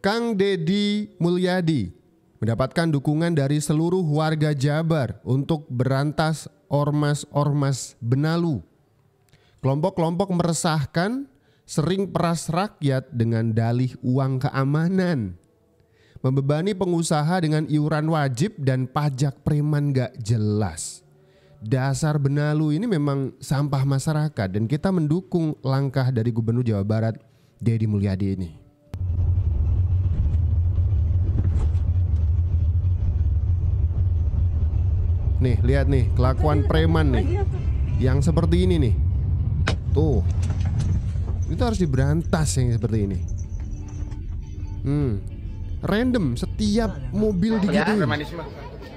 Kang Deddy Mulyadi mendapatkan dukungan dari seluruh warga Jabar untuk berantas ormas-ormas benalu. Kelompok-kelompok meresahkan sering peras rakyat dengan dalih uang keamanan. Membebani pengusaha dengan iuran wajib dan pajak preman gak jelas. Dasar benalu ini memang sampah masyarakat dan kita mendukung langkah dari Gubernur Jawa Barat Deddy Mulyadi ini. Nih, lihat nih kelakuan preman nih. Yang seperti ini nih. Tuh. Itu harus diberantas yang seperti ini. Random setiap mobil digituin.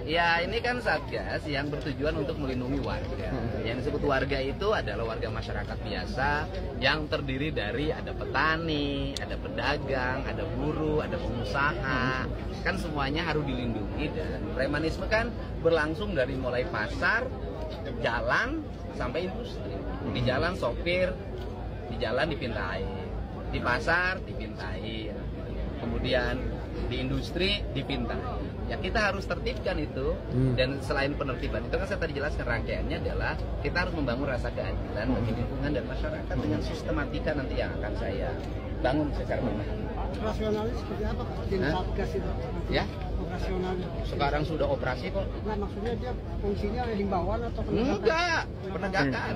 Ya, ini kan Satgas yang bertujuan untuk melindungi warga. Yang disebut warga itu adalah warga masyarakat biasa yang terdiri dari ada petani, ada pedagang, ada buruh, ada pengusaha. Kan semuanya harus dilindungi, dan premanisme kan berlangsung dari mulai pasar, jalan, sampai industri. Di jalan sopir, di jalan dipintai, di pasar dipintai, kemudian di industri dipintai. Ya kita harus tertibkan itu. Dan selain penertiban itu kan saya tadi jelaskan rangkaiannya adalah kita harus membangun rasa keadilan bagi lingkungan dan masyarakat dengan sistematika nanti yang akan saya bangun secara permanen. Operasionalnya seperti apa tim Satgas itu? Ya? Operasionalnya. Sekarang sudah operasi kok. Nah, maksudnya dia fungsinya himbauan atau penegakan? Enggak, penegakan.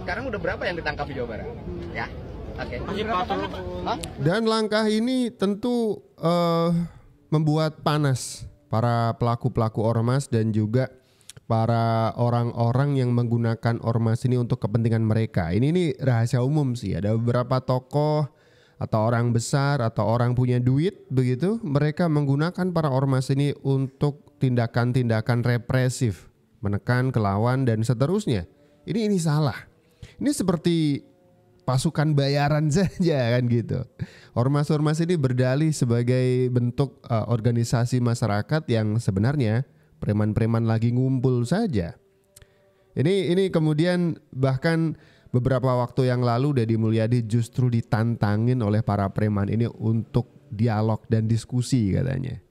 Sekarang udah berapa yang ditangkap di Jawa Barat? Ya. Oke. Dan langkah ini tentu membuat panas para pelaku-pelaku ormas dan juga para orang-orang yang menggunakan ormas ini untuk kepentingan mereka. Ini rahasia umum sih. Ada beberapa tokoh atau orang besar atau orang punya duit begitu, mereka menggunakan para ormas ini untuk tindakan-tindakan represif, menekan, kelawan dan seterusnya. Ini salah. Ini seperti pasukan bayaran saja kan gitu. Ormas-ormas ini berdalih sebagai bentuk organisasi masyarakat yang sebenarnya preman-preman lagi ngumpul saja. Ini kemudian bahkan beberapa waktu yang lalu Deddy Mulyadi justru ditantangin oleh para preman ini untuk dialog dan diskusi katanya.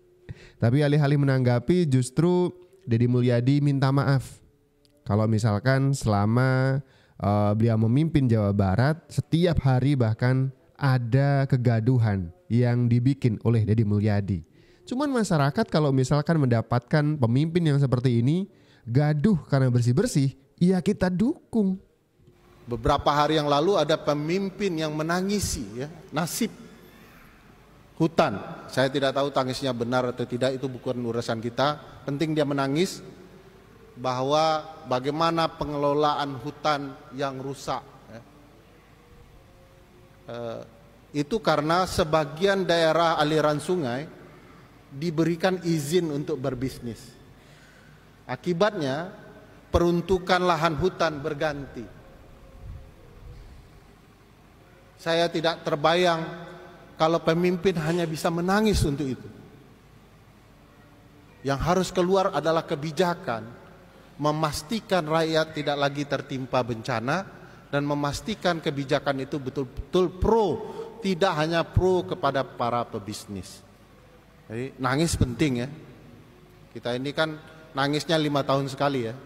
Tapi alih-alih menanggapi justru Deddy Mulyadi minta maaf. Kalau misalkan selama beliau memimpin Jawa Barat, setiap hari bahkan ada kegaduhan yang dibikin oleh Deddy Mulyadi. Cuman masyarakat kalau misalkan mendapatkan pemimpin yang seperti ini, gaduh karena bersih-bersih, ya kita dukung. Beberapa hari yang lalu ada pemimpin yang menangisi ya, nasib hutan. Saya tidak tahu tangisnya benar atau tidak, itu bukan urusan kita. Penting dia menangis bahwa bagaimana pengelolaan hutan yang rusak ya. Itu karena sebagian daerah aliran sungai diberikan izin untuk berbisnis. Akibatnya peruntukan lahan hutan berganti. Saya tidak terbayang kalau pemimpin hanya bisa menangis untuk itu. Yang harus keluar adalah kebijakan memastikan rakyat tidak lagi tertimpa bencana dan memastikan kebijakan itu betul-betul pro, tidak hanya pro kepada para pebisnis. Jadi nangis penting ya. Kita ini kan nangisnya 5 tahun sekali ya.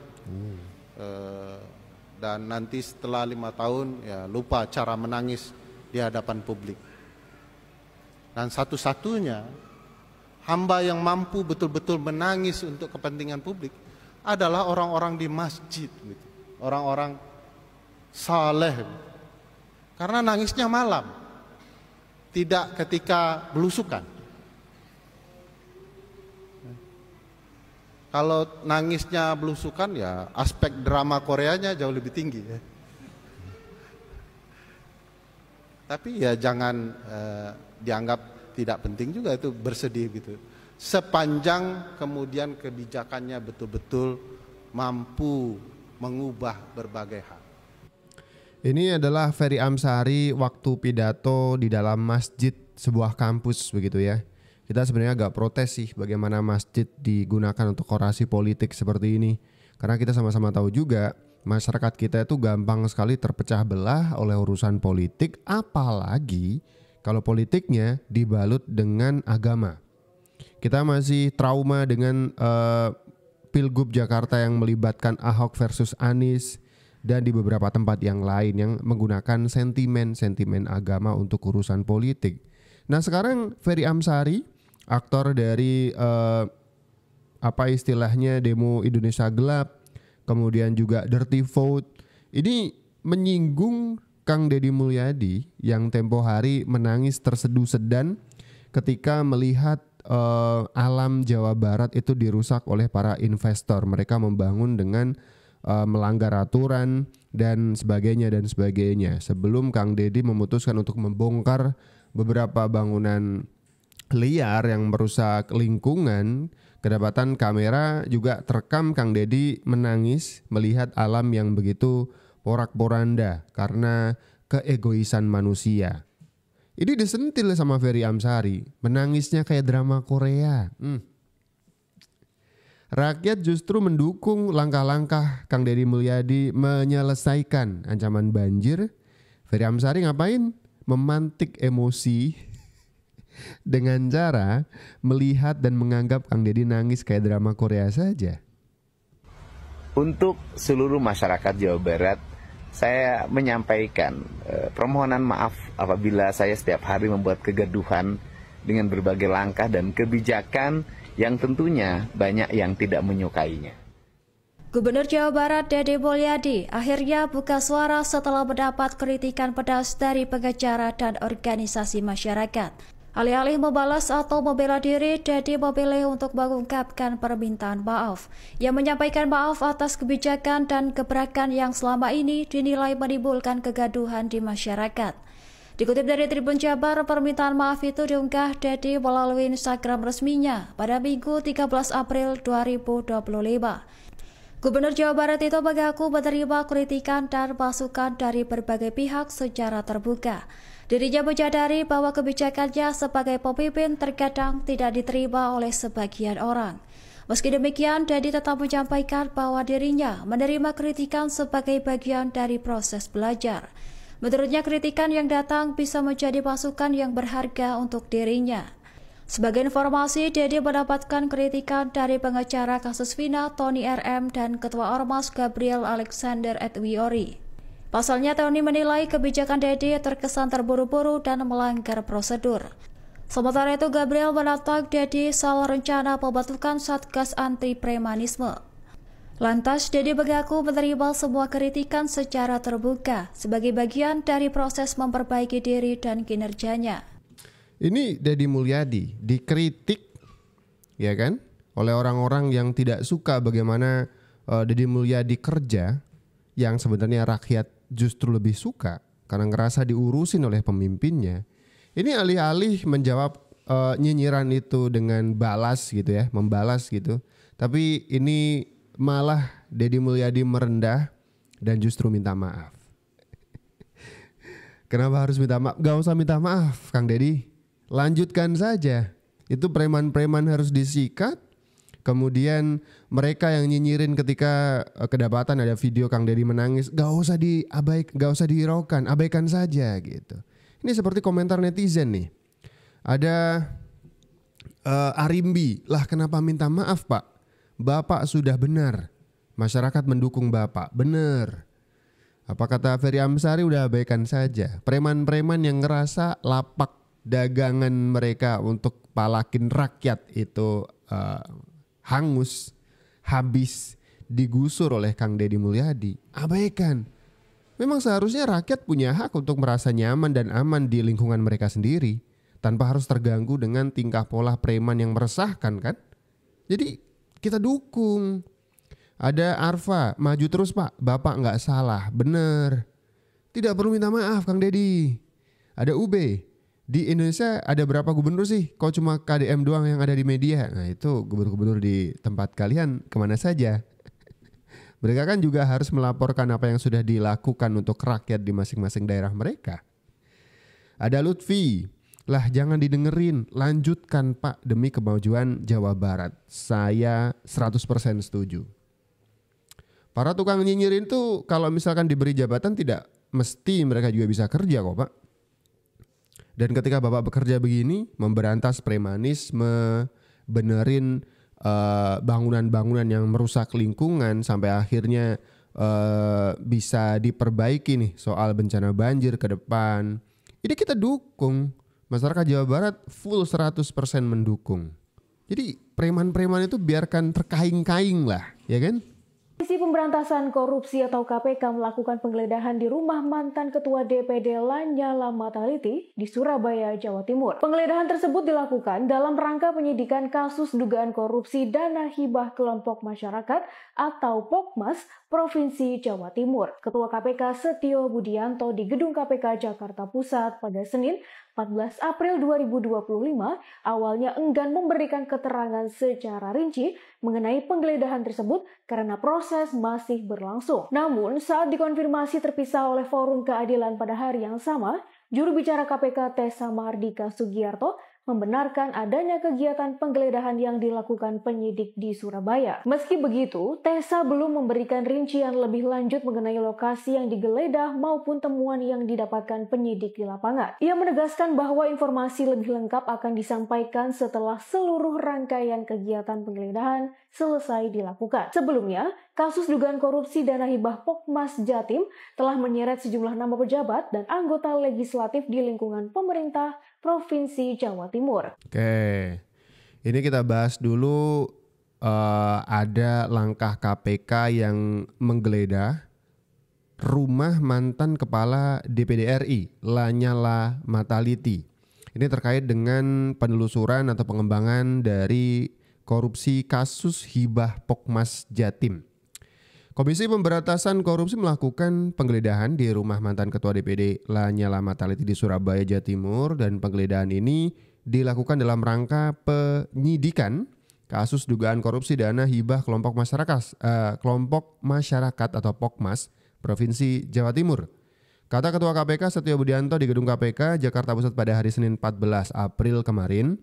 Dan nanti setelah 5 tahun ya lupa cara menangis di hadapan publik. Dan satu-satunya hamba yang mampu betul-betul menangis untuk kepentingan publik adalah orang-orang di masjid gitu. Orang-orang saleh. Karena nangisnya malam, tidak ketika belusukan. Kalau nangisnya belusukan ya aspek drama Koreanya jauh lebih tinggi ya. Tapi ya jangan dianggap tidak penting juga itu bersedih gitu. Sepanjang kemudian kebijakannya betul-betul mampu mengubah berbagai hal. Ini adalah Ferry Amsari waktu pidato di dalam masjid sebuah kampus begitu ya. Kita sebenarnya agak protes sih bagaimana masjid digunakan untuk orasi politik seperti ini. Karena kita sama-sama tahu juga masyarakat kita itu gampang sekali terpecah belah oleh urusan politik, apalagi kalau politiknya dibalut dengan agama. Kita masih trauma dengan Pilgub Jakarta yang melibatkan Ahok versus Anies dan di beberapa tempat yang lain yang menggunakan sentimen agama untuk urusan politik. Nah sekarang Ferry Amsari, aktor dari apa istilahnya demo Indonesia Gelap, kemudian juga Dirty Vote, ini menyinggung Kang Deddy Mulyadi yang tempo hari menangis tersedu-sedan ketika melihat alam Jawa Barat itu dirusak oleh para investor. Mereka membangun dengan melanggar aturan dan sebagainya. Sebelum Kang Deddy memutuskan untuk membongkar beberapa bangunan liar yang merusak lingkungan, kedapatan kamera juga terekam Kang Deddy menangis melihat alam yang begitu porak-poranda karena keegoisan manusia. Ini disentil sama Ferry Amsari, menangisnya kayak drama Korea. Rakyat justru mendukung langkah-langkah Kang Deddy Mulyadi menyelesaikan ancaman banjir. Ferry Amsari ngapain? Memantik emosi dengan cara melihat dan menganggap Kang Deddy nangis kayak drama Korea saja. Untuk seluruh masyarakat Jawa Barat, saya menyampaikan permohonan maaf apabila saya setiap hari membuat kegaduhan dengan berbagai langkah dan kebijakan yang tentunya banyak yang tidak menyukainya. Gubernur Jawa Barat Deddy Mulyadi akhirnya buka suara setelah mendapat kritikan pedas dari pengacara dan organisasi masyarakat. Alih-alih membalas atau membela diri, Deddy memilih untuk mengungkapkan permintaan maaf. Ia menyampaikan maaf atas kebijakan dan gebrakan yang selama ini dinilai menimbulkan kegaduhan di masyarakat. Dikutip dari Tribun Jabar, permintaan maaf itu diunggah Deddy melalui Instagram resminya pada Minggu 13 April 2025. Gubernur Jawa Barat itu mengaku menerima kritikan dan masukan dari berbagai pihak secara terbuka. Dirinya menyadari bahwa kebijakannya sebagai pemimpin terkadang tidak diterima oleh sebagian orang. Meski demikian, Deddy tetap menyampaikan bahwa dirinya menerima kritikan sebagai bagian dari proses belajar. Menurutnya, kritikan yang datang bisa menjadi masukan yang berharga untuk dirinya. Sebagai informasi, Deddy mendapatkan kritikan dari pengacara kasus Vina, Tony RM, dan Ketua Ormas Gabriel Alexander Edwiori. Pasalnya, Tony menilai kebijakan Deddy terkesan terburu-buru dan melanggar prosedur. Sementara itu, Gabriel menantang Deddy soal rencana pembentukan Satgas Anti Premanisme. Lantas, Deddy mengaku menerima semua kritikan secara terbuka sebagai bagian dari proses memperbaiki diri dan kinerjanya. Ini Deddy Mulyadi dikritik, ya kan, oleh orang-orang yang tidak suka bagaimana Deddy Mulyadi kerja, yang sebenarnya rakyat justru lebih suka karena ngerasa diurusin oleh pemimpinnya. Ini alih-alih menjawab nyinyiran itu dengan balas gitu ya, membalas gitu. Tapi ini malah Deddy Mulyadi merendah dan justru minta maaf. Kenapa harus minta maaf? Gak usah minta maaf Kang Deddy, lanjutkan saja. Itu preman-preman harus disikat. Kemudian mereka yang nyinyirin ketika kedapatan ada video Kang Deddy menangis, gak usah dihiraukan, abaikan saja gitu. Ini seperti komentar netizen nih. Ada Arimbi, lah kenapa minta maaf Pak? Bapak sudah benar, masyarakat mendukung Bapak, benar. Apa kata Ferry Amsari, udah abaikan saja. Preman-preman yang ngerasa lapak dagangan mereka untuk palakin rakyat itu hangus, habis, digusur oleh Kang Deddy Mulyadi. Abaikan. Memang seharusnya rakyat punya hak untuk merasa nyaman dan aman di lingkungan mereka sendiri, tanpa harus terganggu dengan tingkah pola preman yang meresahkan kan. Jadi kita dukung. Ada Arfa, maju terus Pak, Bapak nggak salah, bener. Tidak perlu minta maaf Kang Deddy. Ada UB. Di Indonesia ada berapa gubernur sih? Kok cuma KDM doang yang ada di media? Nah itu gubernur-gubernur di tempat kalian kemana saja? Mereka kan juga harus melaporkan apa yang sudah dilakukan untuk rakyat di masing-masing daerah mereka. Ada Lutfi, lah jangan didengerin, lanjutkan Pak demi kemajuan Jawa Barat. Saya 100% setuju. Para tukang nyinyirin tuh kalau misalkan diberi jabatan tidak mesti mereka juga bisa kerja kok Pak. Dan ketika Bapak bekerja begini, memberantas premanisme, benerin bangunan-bangunan yang merusak lingkungan sampai akhirnya bisa diperbaiki nih soal bencana banjir ke depan. Ini kita dukung. Masyarakat Jawa Barat full 100% mendukung. Jadi preman-preman itu biarkan terkaing-kaing lah, ya kan? Komisi Pemberantasan Korupsi atau KPK melakukan penggeledahan di rumah mantan Ketua DPD Lanyala Mataliti di Surabaya, Jawa Timur. Penggeledahan tersebut dilakukan dalam rangka penyidikan kasus dugaan korupsi dana hibah kelompok masyarakat atau POKMAS Provinsi Jawa Timur. Ketua KPK Setio Budianto di Gedung KPK Jakarta Pusat pada Senin 14 April 2025 awalnya enggan memberikan keterangan secara rinci mengenai penggeledahan tersebut karena proses masih berlangsung. Namun saat dikonfirmasi terpisah oleh Forum Keadilan pada hari yang sama, juru bicara KPK Tessa Mardika Sugiarto membenarkan adanya kegiatan penggeledahan yang dilakukan penyidik di Surabaya. Meski begitu, Tessa belum memberikan rincian lebih lanjut mengenai lokasi yang digeledah maupun temuan yang didapatkan penyidik di lapangan. Ia menegaskan bahwa informasi lebih lengkap akan disampaikan setelah seluruh rangkaian kegiatan penggeledahan selesai dilakukan. Sebelumnya, kasus dugaan korupsi dana hibah POKMAS Jatim telah menyeret sejumlah nama pejabat dan anggota legislatif di lingkungan pemerintah Provinsi Jawa Timur. Oke, ini kita bahas dulu ada langkah KPK yang menggeledah rumah mantan Kepala DPD RI, Lanyala Mataliti. Ini terkait dengan penelusuran atau pengembangan dari korupsi kasus hibah POKMAS Jatim. Komisi Pemberantasan Korupsi melakukan penggeledahan di rumah mantan Ketua DPD Lanyala Mataliti di Surabaya, Jawa Timur, dan penggeledahan ini dilakukan dalam rangka penyidikan kasus dugaan korupsi dana hibah kelompok masyarakat atau POKMAS Provinsi Jawa Timur. Kata Ketua KPK Setio Budianto di Gedung KPK Jakarta Pusat pada hari Senin 14 April kemarin.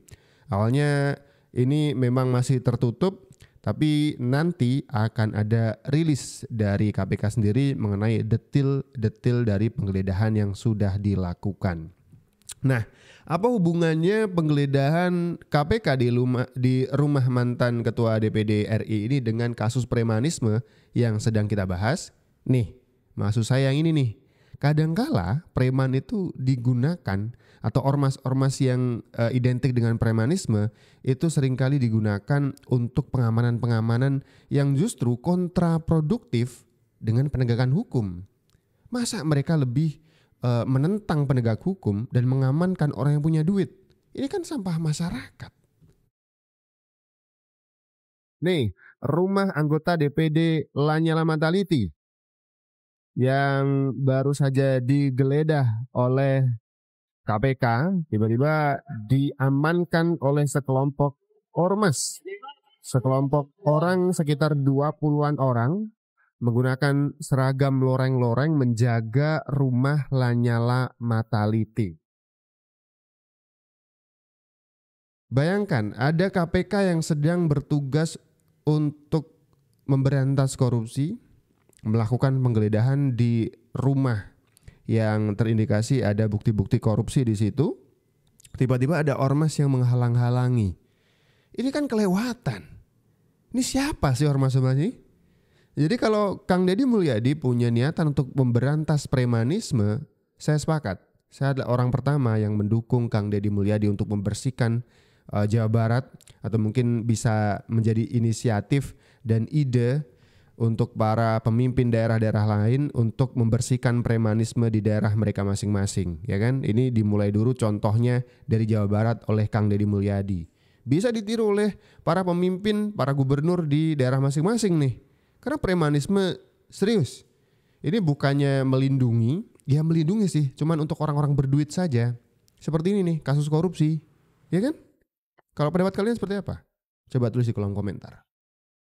Awalnya ini memang masih tertutup, tapi nanti akan ada rilis dari KPK sendiri mengenai detil-detil dari penggeledahan yang sudah dilakukan. Nah, apa hubungannya penggeledahan KPK di rumah mantan Ketua DPD RI ini dengan kasus premanisme yang sedang kita bahas? Nih, maksud saya yang ini nih. Kadangkala preman itu digunakan atau ormas-ormas yang identik dengan premanisme itu seringkali digunakan untuk pengamanan-pengamanan yang justru kontraproduktif dengan penegakan hukum. Masa mereka lebih menentang penegak hukum dan mengamankan orang yang punya duit? Ini kan sampah masyarakat. Nih, rumah anggota DPD Lanyala Mataliti yang baru saja digeledah oleh KPK tiba-tiba diamankan oleh sekelompok ormas. Sekelompok orang sekitar 20-an orang menggunakan seragam loreng-loreng menjaga rumah Lanyala Mataliti. Bayangkan ada KPK yang sedang bertugas untuk memberantas korupsi, melakukan penggeledahan di rumah yang terindikasi ada bukti-bukti korupsi di situ. Tiba-tiba ada ormas yang menghalang-halangi. Ini kan kelewatan. Ini siapa sih ormas-ormas ini? Jadi kalau Kang Deddy Mulyadi punya niatan untuk memberantas premanisme, saya sepakat. Saya adalah orang pertama yang mendukung Kang Deddy Mulyadi untuk membersihkan Jawa Barat, atau mungkin bisa menjadi inisiatif dan ide untuk para pemimpin daerah-daerah lain untuk membersihkan premanisme di daerah mereka masing-masing, ya kan? Ini dimulai dulu contohnya dari Jawa Barat oleh Kang Deddy Mulyadi. Bisa ditiru oleh para pemimpin, para gubernur di daerah masing-masing nih. Karena premanisme serius. Ini bukannya melindungi, ya melindungi sih, cuman untuk orang-orang berduit saja. Seperti ini nih, kasus korupsi, ya kan? Kalau pendapat kalian seperti apa? Coba tulis di kolom komentar.